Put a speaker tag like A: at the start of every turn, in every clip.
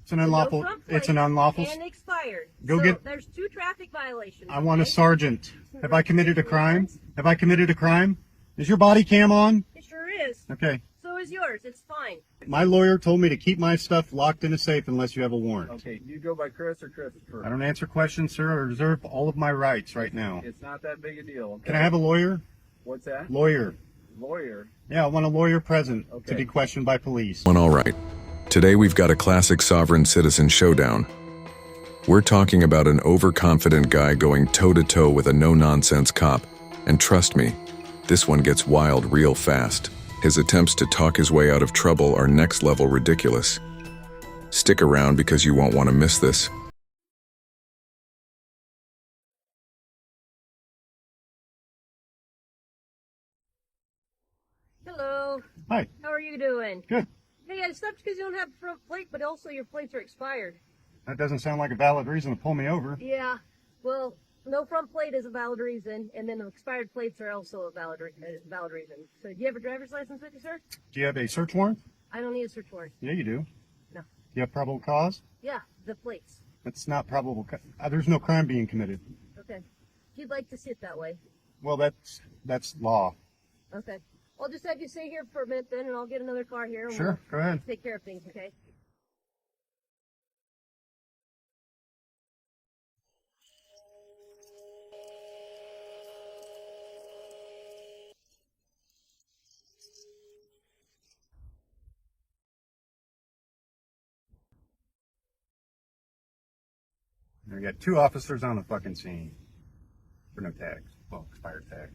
A: It's an unlawful.
B: No
A: It's an unlawful.
B: and expired.
A: Go
B: so
A: get.
B: There's 2 traffic violations.
A: I want a sergeant. Have I committed a crime? Have I committed a crime? Is your body cam on?
B: It sure is.
A: Okay.
B: So is yours. It's fine.
A: My lawyer told me to keep my stuff locked in a safe unless you have a warrant.
C: Okay, you go by Chris or Christopher?
A: I don't answer questions, sir. I reserve all of my rights right now.
C: It's not that big a deal. Okay?
A: Can I have a lawyer?
C: What's that?
A: Lawyer.
C: Lawyer?
A: Yeah, I want a lawyer present to
C: Okay.
A: be questioned by police.
D: All right. Today we've got a classic sovereign citizen showdown. We're talking about an overconfident guy going toe-to-toe with a no-nonsense cop. And trust me, this one gets wild real fast. His attempts to talk his way out of trouble are next-level ridiculous. Stick around because you won't want to miss this.
B: Hello.
A: Hi.
B: How are you doing?
A: Good.
B: Hey, I stopped because you don't have a front plate, but also your plates are expired.
A: That doesn't sound like a valid reason to pull me over.
B: Yeah. Well, no front plate is a valid reason, and then the expired plates are also a valid reason. So, do you have a driver's license with you, sir?
A: Do you have a search warrant?
B: I don't need a search warrant.
A: Yeah, you do.
B: No.
A: Do you have probable cause?
B: Yeah, the plates.
A: That's not probable. There's no crime being committed.
B: Okay. If you'd like to sit that way.
A: Well, that's law.
B: Okay. I'll just have you stay here for a minute then, and I'll get another car here. And
A: Sure, go ahead.
B: Take care of things, okay?
A: We got 2 officers on the fucking scene for no tags. Well, expired tags.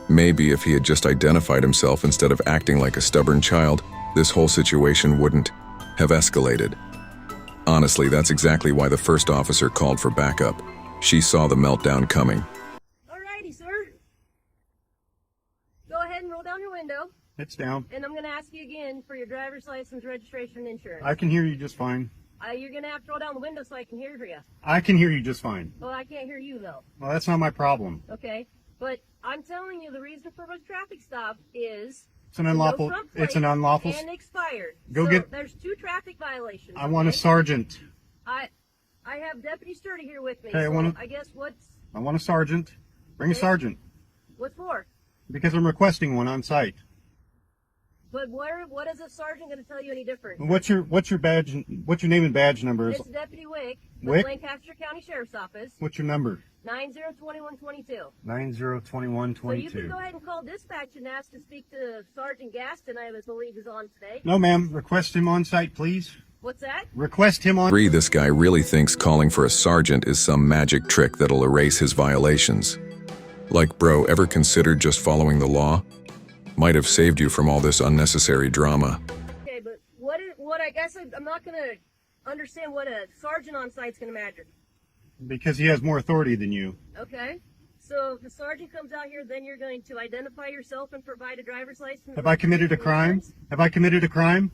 D: Maybe if he had just identified himself instead of acting like a stubborn child, this whole situation wouldn't have escalated. Honestly, that's exactly why the first officer called for backup. She saw the meltdown coming.
B: Alrighty, sir. Go ahead and roll down your window,
A: It's down.
B: and I'm going to ask you again for your driver's license, registration, and insurance.
A: I can hear you just fine.
B: You're going to have to roll down the window so I can hear you.
A: I can hear you just fine.
B: Well, I can't hear you, though.
A: Well, that's not my problem.
B: Okay? But I'm telling you the reason for a traffic stop is...
A: It's an unlawful.
B: no front
A: It's an
B: plate
A: unlawful.
B: and expired.
A: Go
B: so
A: get.
B: There's 2 traffic violations.
A: I want a
B: okay?
A: sergeant.
B: I have Deputy Sturdy here with me.
A: Okay,
B: so I guess
A: I want a sergeant. Bring a
B: Okay.
A: sergeant.
B: what for?
A: Because I'm requesting one on site.
B: But what is a sergeant going to tell you any different?
A: What's your badge? What's your name and badge number?
B: It's Deputy Wick with
A: Wick?
B: Lancaster County Sheriff's Office.
A: What's your number?
B: 902122.
A: 902122.
B: So you can go ahead and call dispatch and ask to speak to Sergeant Gaston, I believe is on today.
A: No, ma'am. Request him on site, please.
B: What's that?
A: Request him on.
D: This guy really thinks calling for a sergeant is some magic trick that'll erase his violations. Like, bro, ever considered just following the law? Might have saved you from all this unnecessary drama.
B: Okay, but what I guess I'm not going to understand what a sergeant on site's going to matter.
A: Because he has more authority than you.
B: Okay? So if the sergeant comes out here, then you're going to identify yourself and provide a driver's license.
A: Have I committed a crime? Have I committed a crime?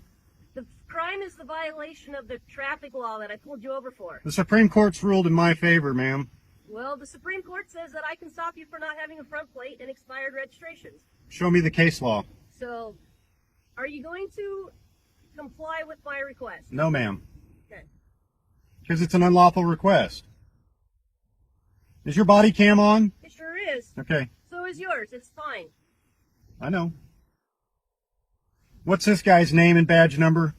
B: The crime is the violation of the traffic law that I pulled you over for.
A: The Supreme Court's ruled in my favor, ma'am.
B: Well, the Supreme Court says that I can stop you for not having a front plate and expired registrations.
A: Show me the case law.
B: So, are you going to comply with my request?
A: No, ma'am.
B: Okay.
A: Because it's an unlawful request. Is your body cam on?
B: It sure is.
A: Okay,
B: So is yours. It's fine.
A: I know. What's this guy's name and badge number?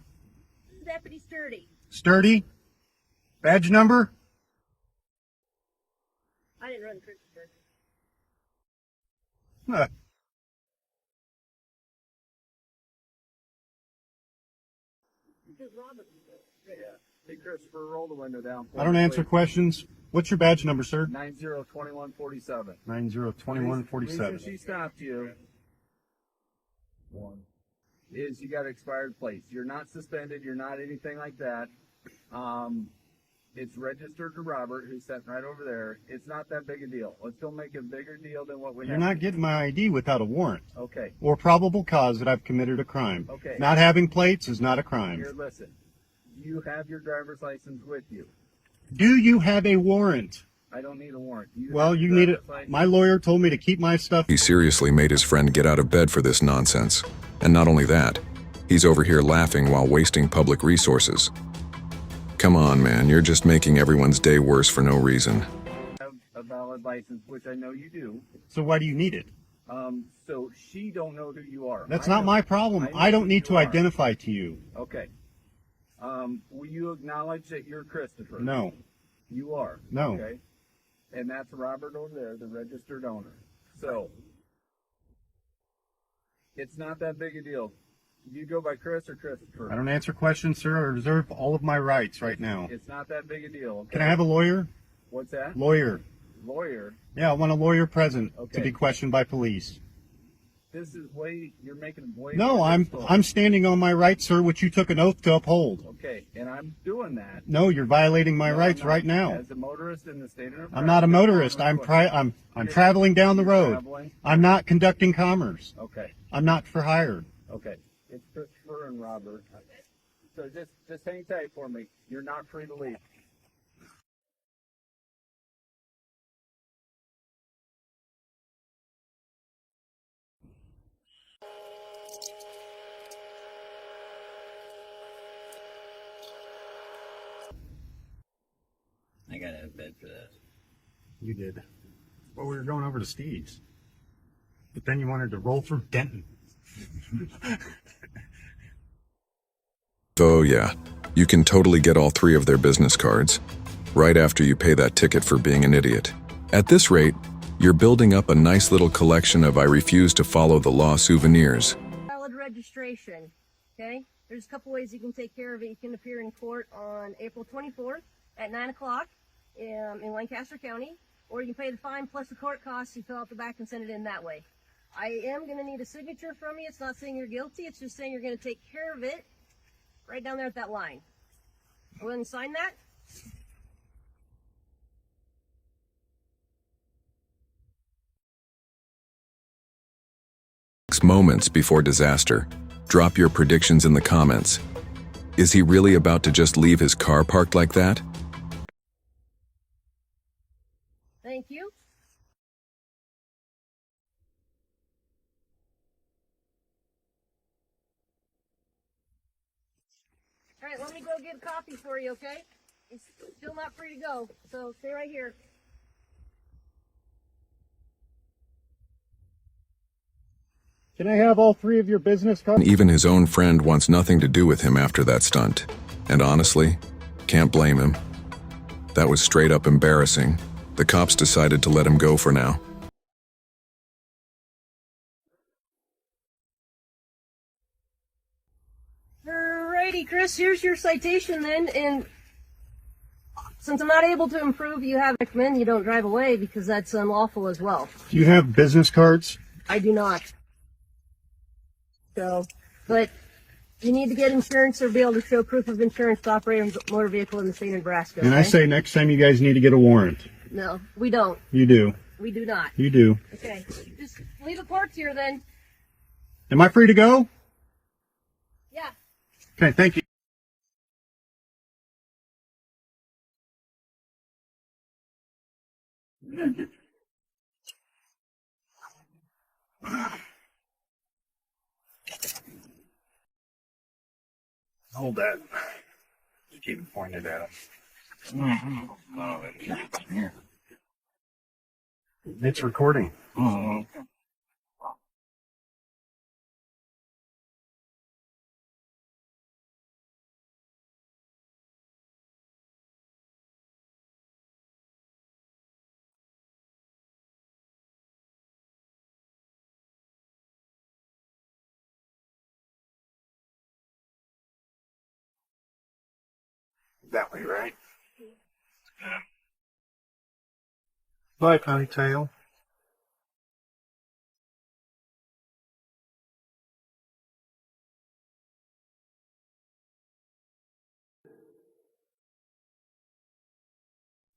B: Deputy Sturdy.
A: Sturdy? Badge number?
B: I didn't run Christopher.
A: Huh.
C: Yeah. Hey, Christopher, roll the window down.
A: I don't answer questions. What's your badge number, sir?
C: 902147.
A: 902147.
C: Reason she stopped you. One. Is you got expired plates. You're not suspended. You're not anything like that. It's registered to Robert, who's sitting right over there. It's not that big a deal. Let's go make a bigger deal than what we have.
A: You're not getting my ID without a warrant.
C: Okay.
A: Or probable cause that I've committed a crime.
C: Okay.
A: Not having plates is not a crime.
C: Here, listen. You have your driver's license with you.
A: Do you have a warrant?
C: I don't need a warrant.
A: Well, you need it. My lawyer told me to keep my stuff.
D: He seriously made his friend get out of bed for this nonsense. And not only that, he's over here laughing while wasting public resources. Come on, man, you're just making everyone's day worse for no reason.
C: Have a valid license, which I know you do.
A: So why do you need it?
C: So she don't know who you are.
A: That's
C: I
A: not
C: know-
A: my problem.
C: know
A: I don't
C: who
A: need
C: you
A: to
C: are.
A: identify to you.
C: Okay. Will you acknowledge that you're Christopher?
A: No.
C: You are.
A: No.
C: Okay. And that's Robert over there, the registered owner. So it's not that big a deal. Do you go by Chris or Christopher?
A: I don't answer questions, sir. I reserve all of my rights right now.
C: It's not that big a deal. Okay?
A: Can I have a lawyer?
C: What's that?
A: Lawyer.
C: Lawyer.
A: Yeah, I want a lawyer present to
C: Okay.
A: be questioned by police.
C: This is way. You're making it way.
A: No,
C: more
A: I'm
C: difficult.
A: standing on my rights, sir, which you took an oath to uphold.
C: Okay, and I'm doing that.
A: No, you're violating my
C: No,
A: rights
C: I'm not.
A: right now.
C: As a motorist in the state of Nebraska.
A: I'm not a motorist. I'm
C: You're
A: traveling down the road.
C: traveling?
A: I'm not conducting commerce.
C: Okay.
A: I'm not for hire.
C: Okay. It's Christopher and Robert. So just hang tight for me. You're not free to leave.
E: I gotta have bed for that.
A: You did. Well, we were going over to Steve's. But then you wanted to roll through Denton.
D: Oh yeah, you can totally get all 3 of their business cards, right after you pay that ticket for being an idiot. At this rate, you're building up a nice little collection of I refuse to follow the law souvenirs.
B: Valid registration. Okay? There's a couple ways you can take care of it. You can appear in court on April 24th at 9 o'clock in Lancaster County, or you can pay the fine plus the court costs. You fill out the back and send it in that way. I am going to need a signature from you. It's not saying you're guilty. It's just saying you're going to take care of it right down there at that line. Go ahead and sign that.
D: Moments before disaster, drop your predictions in the comments. Is he really about to just leave his car parked like that?
B: Thank you. All right, let me go get a copy for you, okay? It's still not free to go, so stay right here.
A: Can I have all 3 of your business cards?
D: Even his own friend wants nothing to do with him after that stunt. And honestly, can't blame him. That was straight up embarrassing. The cops decided to let him go for now.
B: Alrighty, Chris, here's your citation then, and since I'm not able to improve, you have to recommend you don't drive away because that's unlawful as well.
A: Do you have business cards?
B: I do not. So, but you need to get insurance or be able to show proof of insurance to operate a motor vehicle in the state of Nebraska.
A: And I
B: okay?
A: say next time you guys need to get a warrant.
B: No, we don't.
A: You do.
B: We do not.
A: You do.
B: Okay, just leave the parts here then.
A: Am I free to go?
B: Yeah.
A: Okay, thank you. Hold that. Just keep it pointed at him. It's recording. That way, right? Bye, ponytail.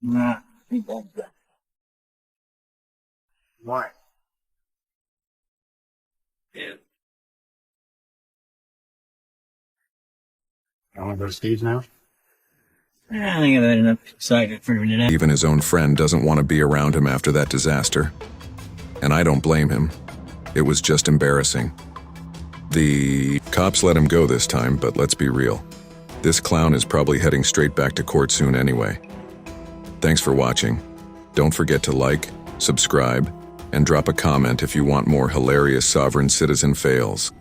E: Nah.
A: Why?
E: Yeah.
A: I want to go to Steve's now?
E: I think I've had enough excitement for today.
D: Even his own friend doesn't want to be around him after that disaster. And I don't blame him. It was just embarrassing. The cops let him go this time, but let's be real. This clown is probably heading straight back to court soon anyway. Thanks for watching. Don't forget to like, subscribe, and drop a comment if you want more hilarious sovereign citizen fails.